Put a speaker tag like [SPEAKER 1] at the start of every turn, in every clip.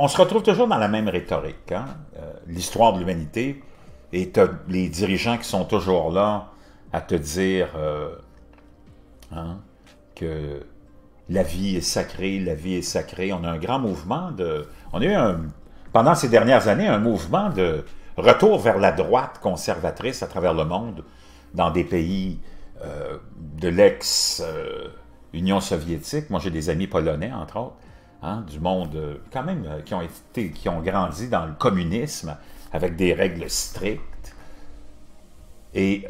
[SPEAKER 1] on se retrouve toujours dans la même rhétorique. Hein? L'histoire de l'humanité, et tu as les dirigeants qui sont toujours là à te dire hein, que la vie est sacrée, la vie est sacrée. On a un grand mouvement de... On a eu, pendant ces dernières années, un mouvement de retour vers la droite conservatrice à travers le monde, dans des pays de l'ex-Union soviétique. Moi, j'ai des amis polonais, entre autres, hein, du monde, quand même, qui ont grandi dans le communisme, avec des règles strictes, et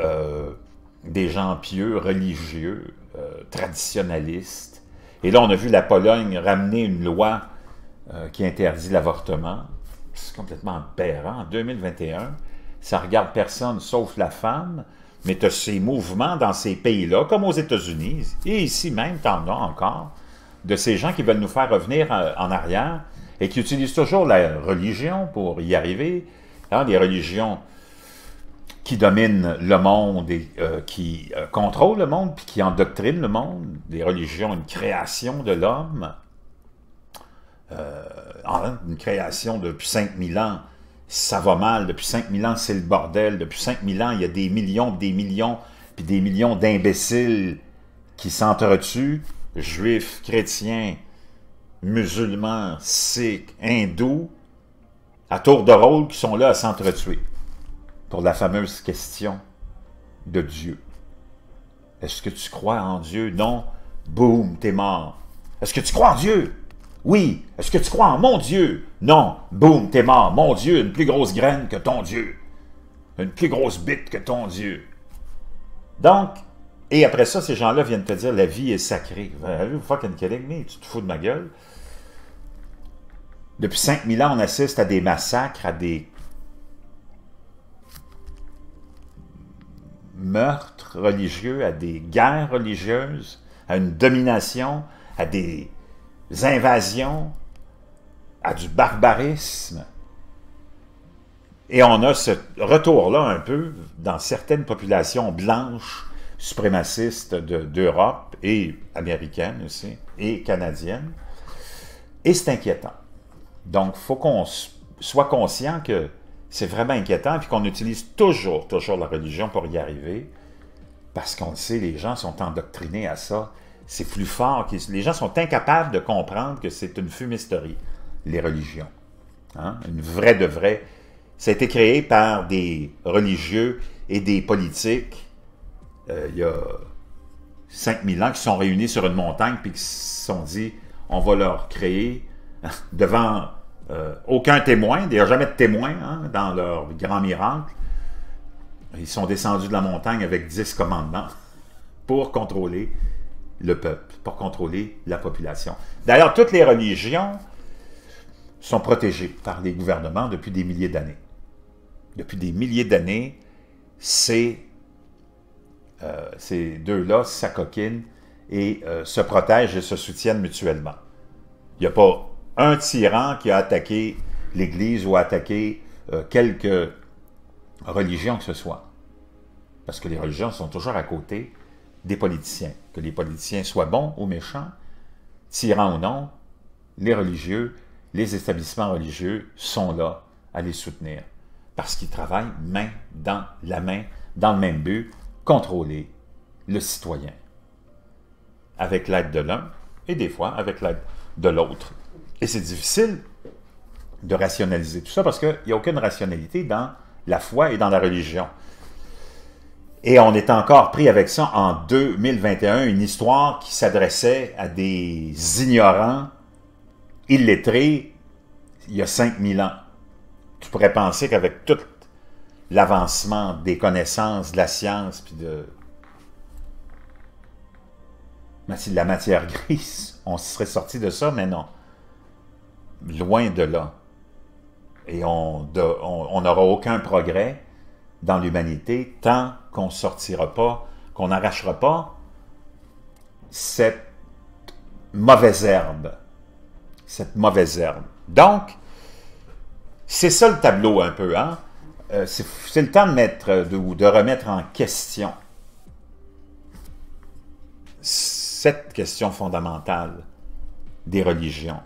[SPEAKER 1] des gens pieux, religieux, traditionnalistes. Et là, on a vu la Pologne ramener une loi qui interdit l'avortement. C'est complètement aberrant. En 2021, ça ne regarde personne sauf la femme, mais tu as ces mouvements dans ces pays-là, comme aux États-Unis, et ici même, tu en as encore, de ces gens qui veulent nous faire revenir en arrière et qui utilisent toujours la religion pour y arriver. Hein, des religions qui dominent le monde et qui contrôlent le monde, puis qui endoctrinent le monde. Des religions, une création de l'homme, une création depuis 5000 ans, ça va mal. Depuis 5000 ans, c'est le bordel. Depuis 5000 ans, il y a des millions, puis des millions d'imbéciles qui s'entretuent, juifs, chrétiens, musulmans, sikhs, hindous, à tour de rôle, qui sont là à s'entretuer pour la fameuse question de Dieu. Est-ce que tu crois en Dieu? Non. Boum, t'es mort. Est-ce que tu crois en Dieu? Oui. Est-ce que tu crois en mon Dieu? Non. Boum, t'es mort. Mon Dieu, une plus grosse graine que ton Dieu. Une plus grosse bite que ton Dieu. Donc, et après ça, ces gens-là viennent te dire la vie est sacrée. Are you fucking kidding me? Tu te fous de ma gueule? Depuis 5000 ans, on assiste à des massacres, à des meurtres religieux, à des guerres religieuses, à une domination, à des invasions, à du barbarisme. Et on a ce retour-là un peu dans certaines populations blanches, suprémacistes d'Europe et américaines aussi, et canadiennes. Et c'est inquiétant. Donc, il faut qu'on soit conscient que c'est vraiment inquiétant, puis qu'on utilise toujours la religion pour y arriver, parce qu'on le sait, les gens sont endoctrinés à ça. C'est plus fort. Les gens sont incapables de comprendre que c'est une fumisterie, les religions. Hein? Une vraie de vraie. Ça a été créé par des religieux et des politiques il y a 5000 ans qui se sont réunis sur une montagne puis qui se sont dit, on va leur créer devant aucun témoin, il n'y a jamais de témoin hein, dans leur grand miracle. Ils sont descendus de la montagne avec 10 commandements pour contrôler le peuple, pour contrôler la population. D'ailleurs, toutes les religions sont protégées par les gouvernements depuis des milliers d'années. Depuis des milliers d'années, ces deux-là s'acoquinent et se protègent et se soutiennent mutuellement. Il n'y a pas un tyran qui a attaqué l'Église ou a attaqué quelque religion que ce soit. Parce que les religions sont toujours à côté des politiciens. Que les politiciens soient bons ou méchants, tyrans ou non, les religieux, les établissements religieux sont là à les soutenir. Parce qu'ils travaillent main dans la main, dans le même but, contrôler le citoyen. Avec l'aide de l'un, et des fois avec l'aide de l'autre. Et c'est difficile de rationaliser tout ça parce qu'il n'y a aucune rationalité dans la foi et dans la religion. Et on est encore pris avec ça en 2021, une histoire qui s'adressait à des ignorants, illettrés, il y a 5000 ans. Tu pourrais penser qu'avec tout l'avancement des connaissances, de la science, puis de la matière grise, on serait sorti de ça, mais non. Loin de là. Et on n'aura aucun progrès dans l'humanité tant qu'on ne sortira pas, qu'on n'arrachera pas cette mauvaise herbe. Cette mauvaise herbe. Donc, c'est ça le tableau un peu, hein? C'est le temps de remettre en question cette question fondamentale des religions.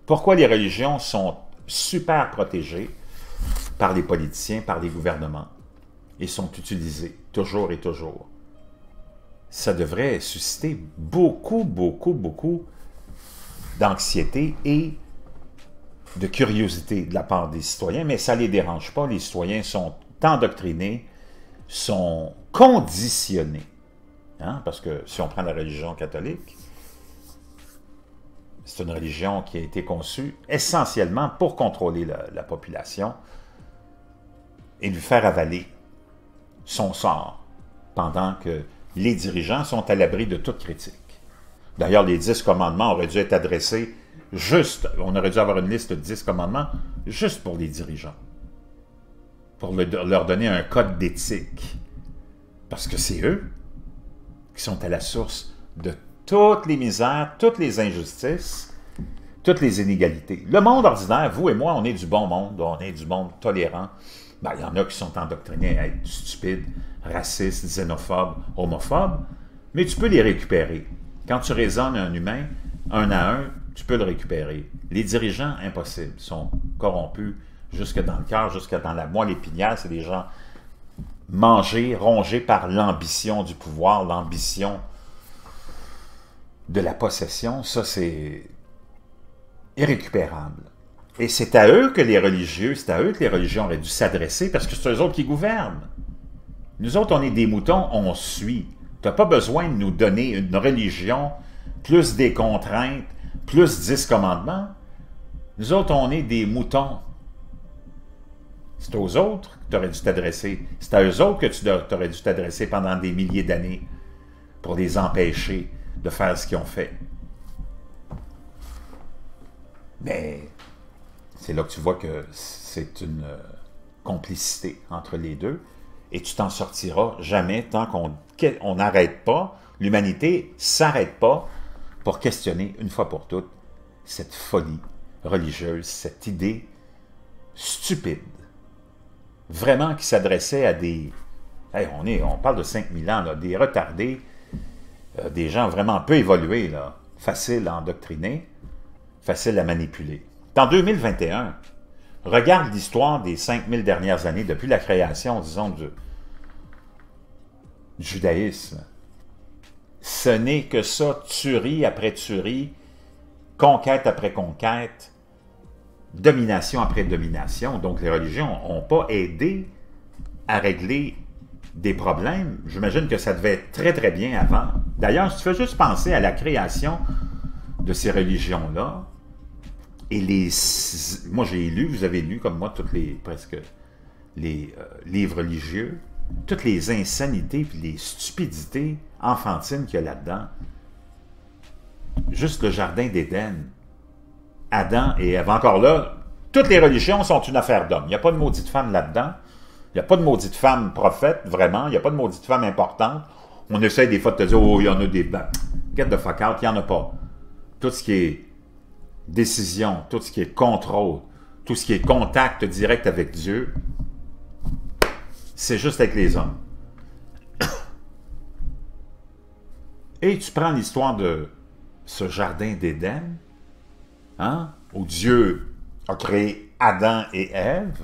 [SPEAKER 1] Pourquoi les religions sont super protégés par les politiciens, par les gouvernements, et sont utilisés toujours et toujours. Ça devrait susciter beaucoup, beaucoup, beaucoup d'anxiété et de curiosité de la part des citoyens, mais ça ne les dérange pas. Les citoyens sont endoctrinés, sont conditionnés. Hein? Parce que si on prend la religion catholique, c'est une religion qui a été conçue essentiellement pour contrôler la population et lui faire avaler son sort, pendant que les dirigeants sont à l'abri de toute critique. D'ailleurs, les 10 commandements auraient dû être adressés juste, on aurait dû avoir une liste de 10 commandements juste pour les dirigeants, pour leur donner un code d'éthique, parce que c'est eux qui sont à la source de toutes les misères, toutes les injustices, toutes les inégalités. Le monde ordinaire, vous et moi, on est du bon monde, on est du monde tolérant. Ben, il y en a qui sont endoctrinés à être stupides, racistes, xénophobes, homophobes, mais tu peux les récupérer. Quand tu raisonnes un humain, un à un, tu peux le récupérer. Les dirigeants, impossible, sont corrompus jusque dans le cœur, jusque dans la moelle épinière. C'est des gens mangés, rongés par l'ambition du pouvoir, l'ambition de la possession. Ça, c'est irrécupérable. Et c'est à eux que les religieux, c'est à eux que les religions auraient dû s'adresser, parce que c'est eux autres qui gouvernent. Nous autres, on est des moutons, on suit. Tu n'as pas besoin de nous donner une religion, plus des contraintes, plus 10 commandements. Nous autres, on est des moutons. C'est aux autres que tu aurais dû t'adresser. C'est à eux autres que tu aurais dû t'adresser pendant des milliers d'années pour les empêcher de faire ce qu'ils ont fait. Mais c'est là que tu vois que c'est une complicité entre les deux, et tu t'en sortiras jamais tant qu'on n'arrête pas, l'humanité ne s'arrête pas pour questionner une fois pour toutes cette folie religieuse, cette idée stupide, vraiment qui s'adressait à des... Hey, on parle de 5000 ans, là, des retardés, des gens vraiment peu évolués, là, faciles à endoctriner, faciles à manipuler. En 2021, regarde l'histoire des 5000 dernières années, depuis la création, disons, du judaïsme. Ce n'est que ça, tuerie après tuerie, conquête après conquête, domination après domination. Donc les religions n'ont pas aidé à régler des problèmes. J'imagine que ça devait être très très bien avant. D'ailleurs, si tu fais juste penser à la création de ces religions-là, et moi j'ai lu, vous avez lu comme moi, presque les livres religieux, toutes les insanités et les stupidités enfantines qu'il y a là-dedans. Juste le jardin d'Éden, Adam et Ève. Encore là, toutes les religions sont une affaire d'homme. Il n'y a pas de maudite femme là-dedans. Il n'y a pas de maudite femme prophète, vraiment. Il n'y a pas de maudite femme importante. On essaie des fois de te dire, oh, il y en a des... Get the fuck out, il n'y en a pas. Tout ce qui est décision, tout ce qui est contrôle, tout ce qui est contact direct avec Dieu, c'est juste avec les hommes. Et tu prends l'histoire de ce jardin d'Éden, hein, où Dieu a créé Adam et Ève.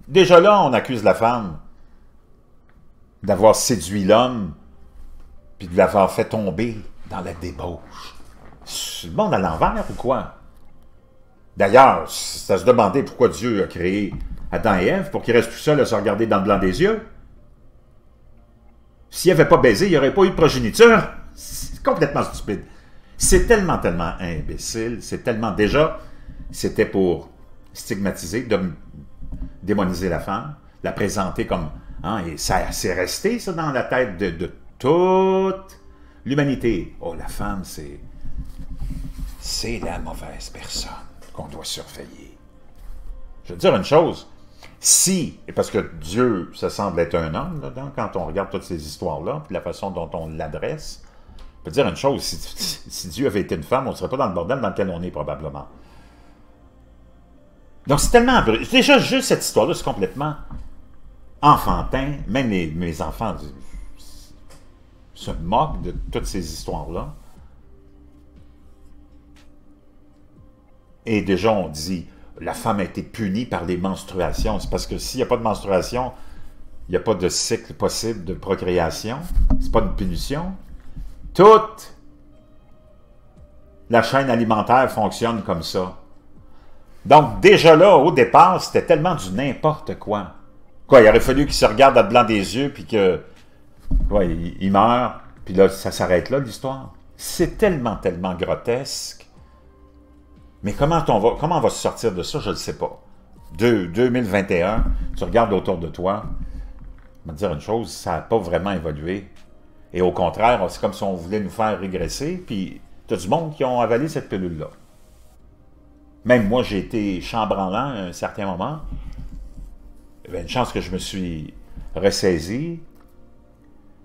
[SPEAKER 1] Déjà là, on accuse la femme d'avoir séduit l'homme, puis de l'avoir fait tomber dans la débauche. C'est le monde à l'envers ou quoi? D'ailleurs, ça se demandait pourquoi Dieu a créé Adam et Ève, pour qu'ils restent tout seuls à se regarder dans le blanc des yeux. S'ils n'avaient pas baisé, il n'y aurait pas eu de progéniture. C'est complètement stupide. C'est tellement, tellement imbécile. C'est tellement... Déjà, c'était pour stigmatiser, démoniser la femme, la présenter comme... Hein, et ça s'est resté, ça, dans la tête de toute l'humanité. Oh, la femme, c'est la mauvaise personne qu'on doit surveiller. Je veux dire une chose, si, et parce que Dieu, ça semble être un homme, là-dedans, quand on regarde toutes ces histoires-là, puis la façon dont on l'adresse, je peux dire une chose, si Dieu avait été une femme, on ne serait pas dans le bordel dans lequel on est, probablement. Donc c'est tellement... Déjà, juste cette histoire-là, c'est complètement enfantin. Même mes enfants se moquent de toutes ces histoires-là. Et déjà, on dit, la femme a été punie par les menstruations. C'est parce que s'il n'y a pas de menstruation, il n'y a pas de cycle possible de procréation. C'est pas une punition. Toute la chaîne alimentaire fonctionne comme ça. Donc, déjà là, au départ, c'était tellement du n'importe quoi. Quoi, il aurait fallu qu'il se regarde à blanc des yeux, puis que, ouais, il meurt, puis là, ça s'arrête là, l'histoire. C'est tellement, tellement grotesque. Mais comment on va se sortir de ça, je ne sais pas. 2021, tu regardes autour de toi, je vais te dire une chose, ça n'a pas vraiment évolué. Et au contraire, c'est comme si on voulait nous faire régresser, puis tu as du monde qui ont avalé cette pilule-là. Même moi, j'ai été chambranlant à un certain moment. Il y avait une chance que je me suis ressaisi.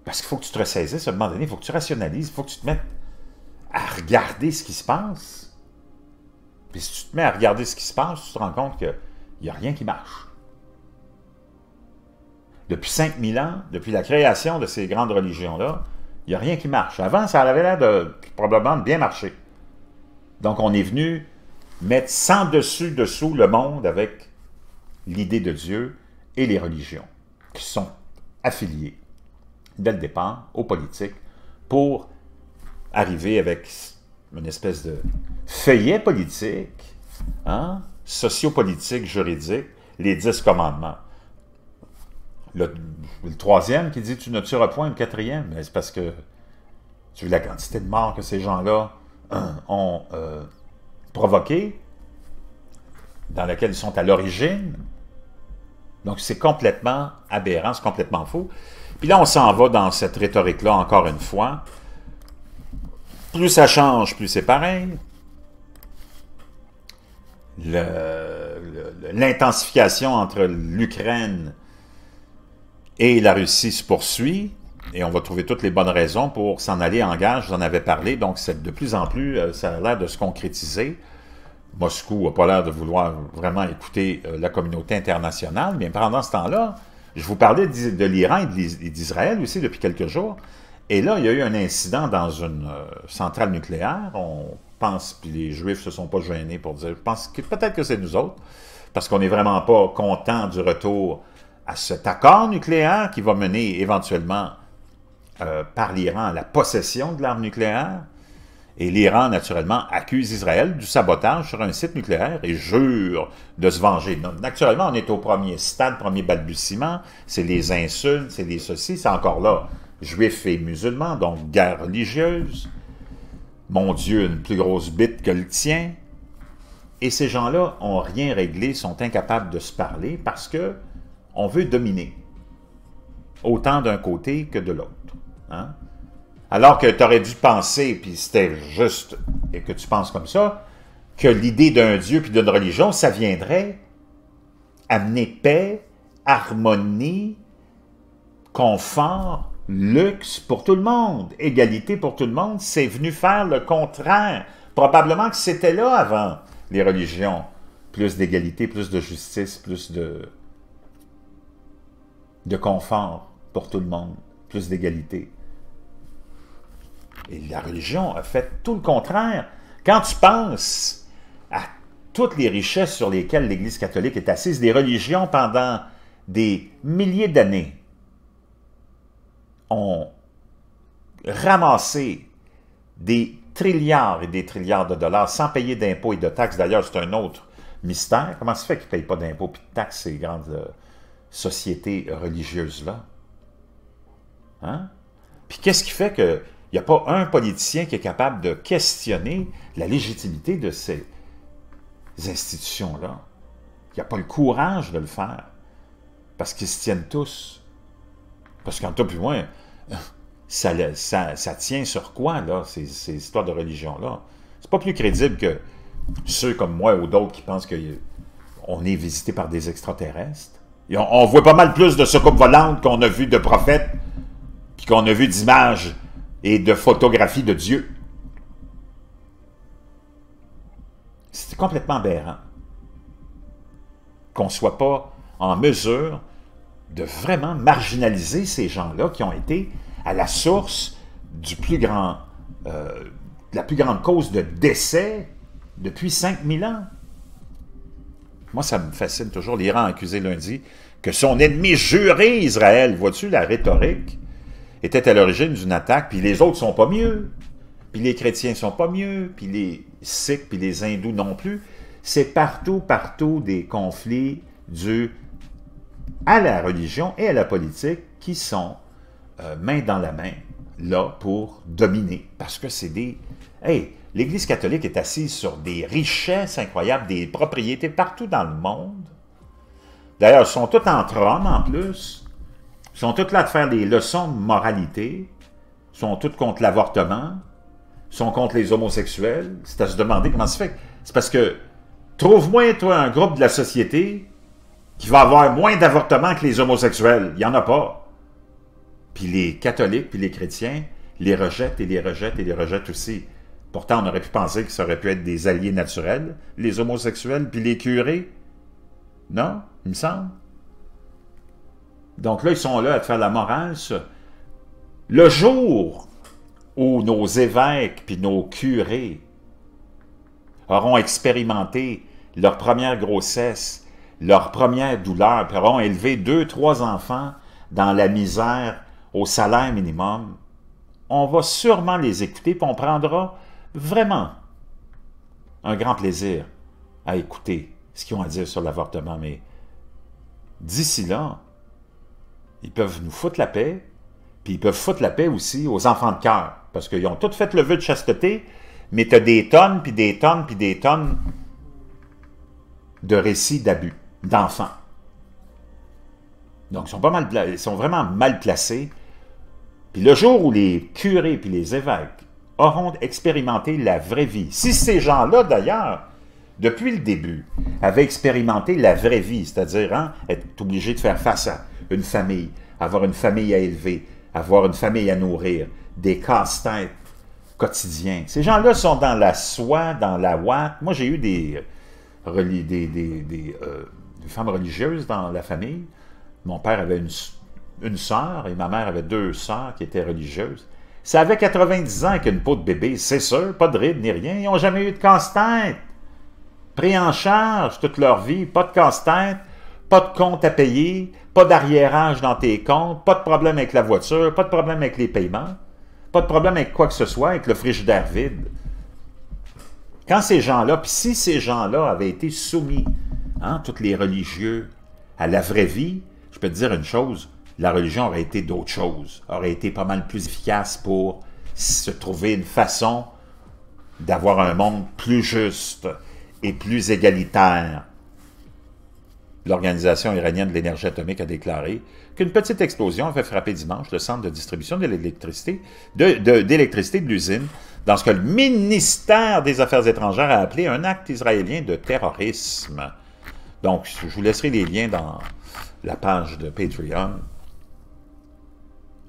[SPEAKER 1] Parce qu'il faut que tu te ressaisisses à un moment donné, il faut que tu rationalises, il faut que tu te mettes à regarder ce qui se passe. Puis si tu te mets à regarder ce qui se passe, tu te rends compte qu'il n'y a rien qui marche. Depuis 5000 ans, depuis la création de ces grandes religions-là, il n'y a rien qui marche. Avant, ça avait l'air de probablement de bien marcher. Donc, on est venu mettre sans dessus-dessous le monde avec l'idée de Dieu et les religions qui sont affiliées dès le départ aux politiques pour arriver avec une espèce de feuillet politique, hein, sociopolitique, juridique, les 10 commandements. Le troisième qui dit « tu ne tueras point », le quatrième, c'est parce que tu vois la quantité de morts que ces gens-là ont provoqué, dans laquelle ils sont à l'origine. Donc c'est complètement aberrant, c'est complètement faux. Puis là, on s'en va dans cette rhétorique-là, encore une fois. Plus ça change, plus c'est pareil. L'intensification entre l'Ukraine et la Russie se poursuit, et on va trouver toutes les bonnes raisons pour s'en aller en guerre, je vous en avais parlé, donc c'est de plus en plus, ça a l'air de se concrétiser. Moscou n'a pas l'air de vouloir vraiment écouter la communauté internationale, mais pendant ce temps-là, je vous parlais de l'Iran et d'Israël aussi depuis quelques jours, et là, il y a eu un incident dans une centrale nucléaire, on pense, puis les Juifs ne se sont pas gênés pour dire, je pense que peut-être que c'est nous autres, parce qu'on n'est vraiment pas contents du retour à cet accord nucléaire qui va mener éventuellement par l'Iran à la possession de l'arme nucléaire. Et l'Iran, naturellement, accuse Israël du sabotage sur un site nucléaire et jure de se venger. Donc, naturellement, on est au premier stade, premier balbutiement. C'est les insultes, c'est les ceci, c'est encore là. Juifs et musulmans, donc guerre religieuse. Mon Dieu, une plus grosse bite que le tien. Et ces gens-là n'ont rien réglé, sont incapables de se parler parce que on veut dominer. Autant d'un côté que de l'autre. Hein? Alors que tu aurais dû penser, puis c'était juste, et que tu penses comme ça, que l'idée d'un Dieu puis d'une religion, ça viendrait amener paix, harmonie, confort, luxe pour tout le monde, égalité pour tout le monde. C'est venu faire le contraire. Probablement que c'était là avant, les religions. Plus d'égalité, plus de justice, plus de confort pour tout le monde, plus d'égalité. Et la religion a fait tout le contraire. Quand tu penses à toutes les richesses sur lesquelles l'Église catholique est assise, les religions pendant des milliers d'années ont ramassé des trilliards et des trilliards de dollars sans payer d'impôts et de taxes. D'ailleurs, c'est un autre mystère. Comment ça fait qu'ils ne payent pas d'impôts et de taxes, ces grandes sociétés religieuses-là? Hein? Puis qu'est-ce qui fait qu'il n'y a pas un politicien qui est capable de questionner la légitimité de ces institutions-là? Il n'y a pas le courage de le faire. Parce qu'ils se tiennent tous. Parce qu'en tout plus moins, ça tient sur quoi, là, ces histoires de religion-là? C'est pas plus crédible que ceux comme moi ou d'autres qui pensent qu'on est visité par des extraterrestres. Et on voit pas mal plus de soucoupes volantes qu'on a vu de prophètes, puis qu'on a vu d'images et de photographies de Dieu. C'est complètement aberrant qu'on ne soit pas en mesure de vraiment marginaliser ces gens-là qui ont été à la source du plus grand, de la plus grande cause de décès depuis 5000 ans. Moi, ça me fascine toujours. L'Iran a accusé lundi que son ennemi juré, Israël, vois-tu, la rhétorique, était à l'origine d'une attaque, puis les autres sont pas mieux, puis les chrétiens sont pas mieux, puis les sikhs, puis les hindous non plus. C'est partout, partout des conflits dus à la religion et à la politique qui sont main dans la main, là, pour dominer. Parce que c'est des... Hey, l'Église catholique est assise sur des richesses incroyables, des propriétés partout dans le monde. D'ailleurs, ils sont tous entre hommes, en plus. Ils sont tous là de faire des leçons de moralité. Ils sont tous contre l'avortement. Ils sont contre les homosexuels. C'est à se demander comment ça se fait. C'est parce que, trouve-moi, toi, un groupe de la société qui va avoir moins d'avortements que les homosexuels. Il n'y en a pas. Puis les catholiques, puis les chrétiens les rejettent et les rejettent et les rejettent aussi. Pourtant, on aurait pu penser que ça aurait pu être des alliés naturels, les homosexuels, puis les curés. Non, il me semble. Donc là, ils sont là à te faire la morale. Ça. Le jour où nos évêques puis nos curés auront expérimenté leur première grossesse, leur première douleur, puis auront élevé 2, 3 enfants dans la misère au salaire minimum, on va sûrement les écouter, puis on prendra vraiment un grand plaisir à écouter ce qu'ils ont à dire sur l'avortement. Mais d'ici là, ils peuvent nous foutre la paix, puis ils peuvent foutre la paix aussi aux enfants de cœur, parce qu'ils ont tous fait le vœu de chasteté, mais tu as des tonnes, puis des tonnes, puis des tonnes de récits d'abus d'enfants. Donc, ils sont vraiment mal placés. Puis le jour où les curés puis les évêques auront expérimenté la vraie vie, si ces gens-là, d'ailleurs, depuis le début, avaient expérimenté la vraie vie, c'est-à-dire être obligé de faire face à une famille, avoir une famille à élever, avoir une famille à nourrir, des casse-têtes quotidiens. Ces gens-là sont dans la soie, dans la ouate. Moi, j'ai eu des femmes religieuses dans la famille. Mon père avait une sœur et ma mère avait 2 sœurs qui étaient religieuses. Ça avait 90 ans avec une peau de bébé, c'est sûr, pas de rides ni rien. Ils n'ont jamais eu de casse-tête. Pris en charge toute leur vie, pas de casse-tête, pas de compte à payer, pas d'arriérage dans tes comptes, pas de problème avec la voiture, pas de problème avec les paiements, pas de problème avec quoi que ce soit, avec le frigidaire vide. Quand ces gens-là, puis si ces gens-là avaient été soumis, tous les religieux, à la vraie vie, je peux te dire une chose, la religion aurait été d'autres choses, aurait été pas mal plus efficace pour se trouver une façon d'avoir un monde plus juste et plus égalitaire. L'Organisation iranienne de l'énergie atomique a déclaré qu'une petite explosion a fait frapper dimanche le centre de distribution de l'électricité de l'usine, dans ce que le ministère des Affaires étrangères a appelé un acte israélien de terrorisme. Donc, je vous laisserai les liens dans la page de Patreon.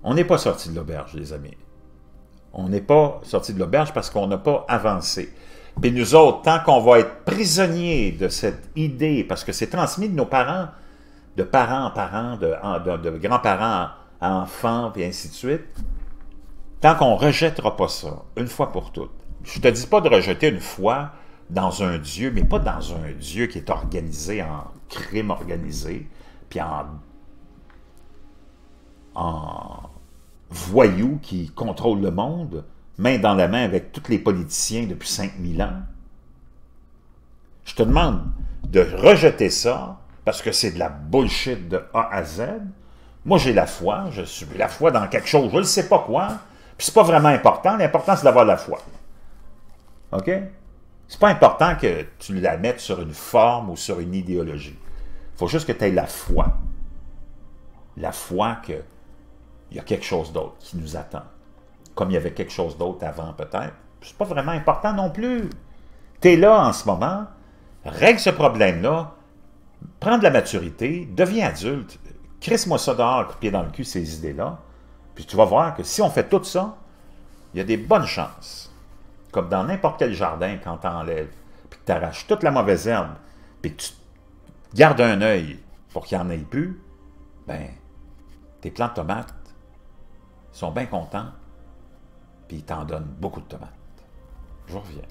[SPEAKER 1] On n'est pas sorti de l'auberge, les amis. On n'est pas sorti de l'auberge parce qu'on n'a pas avancé. Puis nous autres, tant qu'on va être prisonniers de cette idée, parce que c'est transmis de nos parents, de parents en parents, de grands-parents à enfants, et ainsi de suite, tant qu'on ne rejettera pas ça, une fois pour toutes. Je ne te dis pas de rejeter une foi dans un Dieu, mais pas dans un Dieu qui est organisé en crime organisé, puis en voyou qui contrôle le monde, main dans la main avec tous les politiciens depuis 5000 ans. Je te demande de rejeter ça, parce que c'est de la bullshit de A à Z. Moi, j'ai la foi, je suis la foi dans quelque chose, je ne sais pas quoi, puis c'est pas vraiment important, l'important c'est d'avoir la foi. OK? C'est pas important que tu la mettes sur une forme ou sur une idéologie. Il faut juste que tu aies la foi. La foi qu'il y a quelque chose d'autre qui nous attend. Comme il y avait quelque chose d'autre avant, peut-être. C'est pas vraiment important non plus. Tu es là en ce moment, règle ce problème-là, prends de la maturité, deviens adulte, crisse-moi ça dehors, coup de pied dans le cul, ces idées-là, puis tu vas voir que si on fait tout ça, il y a des bonnes chances, comme dans n'importe quel jardin, quand tu enlèves, puis que tu arraches toute la mauvaise herbe, puis que tu gardes un œil pour qu'il n'y en ait plus, ben, tes plants de tomates sont bien contents, puis ils t'en donnent beaucoup de tomates. Je vous reviens.